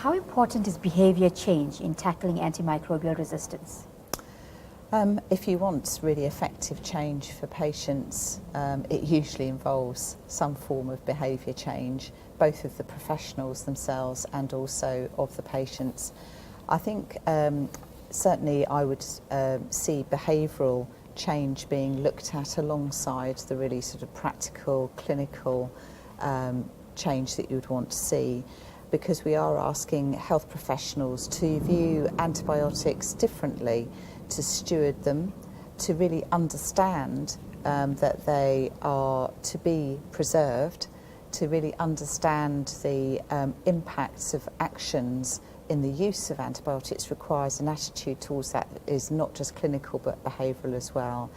how important is behavior change in tackling antimicrobial resistance? If you want really effective change for patients, it usually involves some form of behaviour change, both of the professionals themselves and also of the patients. I think certainly I would see behavioural change being looked at alongside the really sort of practical, clinical change that you would want to see, because we are asking health professionals to view antibiotics differently, to steward them, to really understand that they are to be preserved, to really understand the impacts of actions in the use of antibiotics requires an attitude towards that is not just clinical but behavioural as well.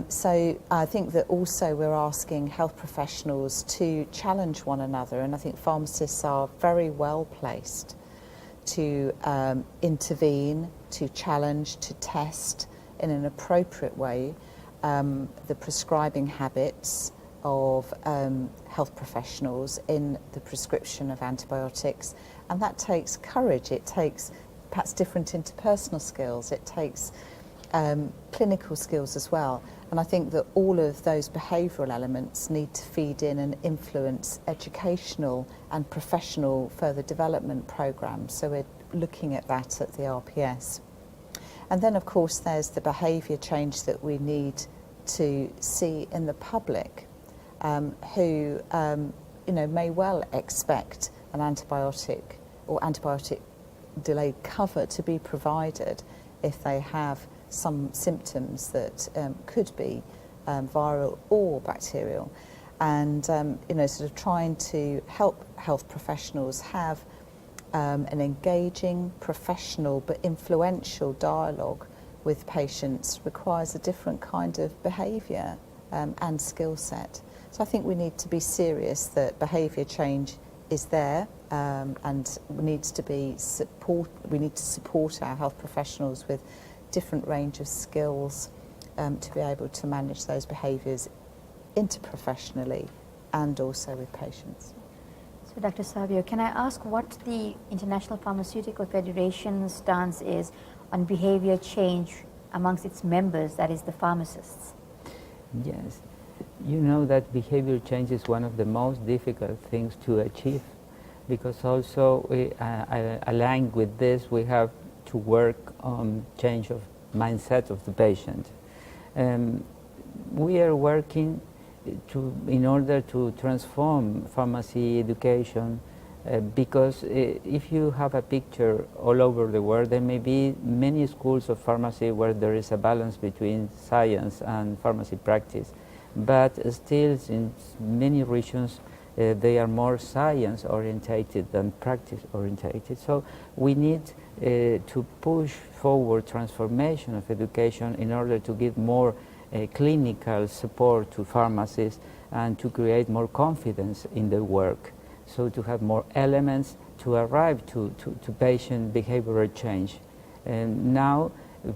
So I think that also we're asking health professionals to challenge one another, and I think pharmacists are very well placed to intervene, to challenge, to test in an appropriate way the prescribing habits of health professionals in the prescription of antibiotics, and that takes courage. It takes perhaps different interpersonal skills, it takes clinical skills as well, and I think that all of those behavioural elements need to feed in and influence educational and professional further development programmes, so we're looking at that at the RPS. And then of course there's the behaviour change that we need to see in the public, who may well expect an antibiotic or antibiotic delayed cover to be provided if they have some symptoms that could be viral or bacterial, and sort of trying to help health professionals have an engaging, professional but influential dialogue with patients requires a different kind of behaviour and skill set. So I think we need to be serious that behaviour change is there and needs to be we need to support our health professionals with different range of skills to be able to manage those behaviours interprofessionally and also with patients. So Dr. Savio, can I ask what the International Pharmaceutical Federation's stance is on behaviour change amongst its members, that is the pharmacists? Yes, you know that behavior change is one of the most difficult things to achieve, because also aligned with this we have to work on change of mindset of the patient. We are working in order to transform pharmacy education, because if you have a picture all over the world, there may be many schools of pharmacy where there is a balance between science and pharmacy practice, but still in many regions they are more science orientated than practice orientated. So we need to push forward transformation of education in order to give more clinical support to pharmacists and to create more confidence in the work, so to have more elements to arrive to patient behavioral change. And now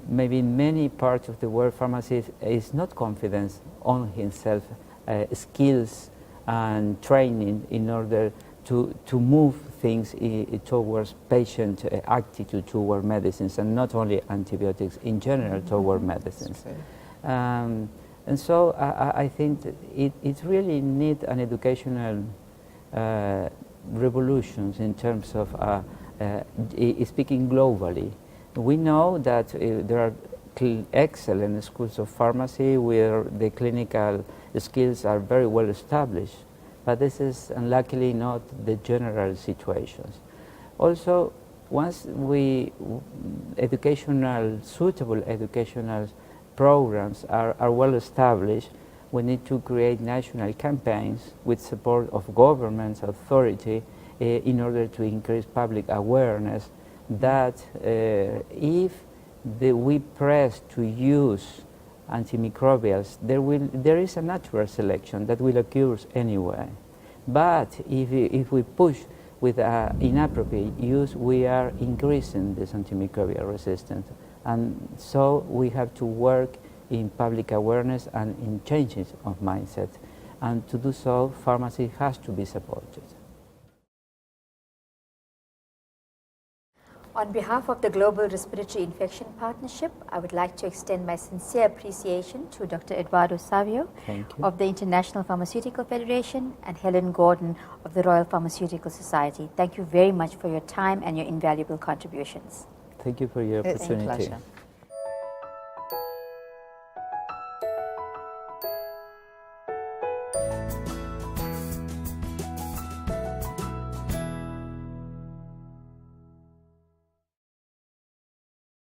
maybe in many parts of the world pharmacist is not confident on himself, skills and training in order to move things towards patient attitude toward medicines, and not only antibiotics, in general toward medicines. And so I think that it really needs an educational revolutions in terms of speaking globally. We know that there are excellent schools of pharmacy where the clinical skills are very well established, but this is unluckily not the general situations. Also, once suitable educational programs are well established, we need to create national campaigns with support of governments, authority, in order to increase public awareness that if we press to use antimicrobials, there is a natural selection that will occur anyway. But if we push with inappropriate use, we are increasing this antimicrobial resistance. And so we have to work in public awareness and in changes of mindset. And to do so, pharmacy has to be supported. On behalf of the Global Respiratory Infection Partnership, I would like to extend my sincere appreciation to Dr. Eduardo Savio Thank you. of the International Pharmaceutical Federation and Helen Gordon of the Royal Pharmaceutical Society. Thank you very much for your time and your invaluable contributions. Thank you for your It's a opportunity. pleasure.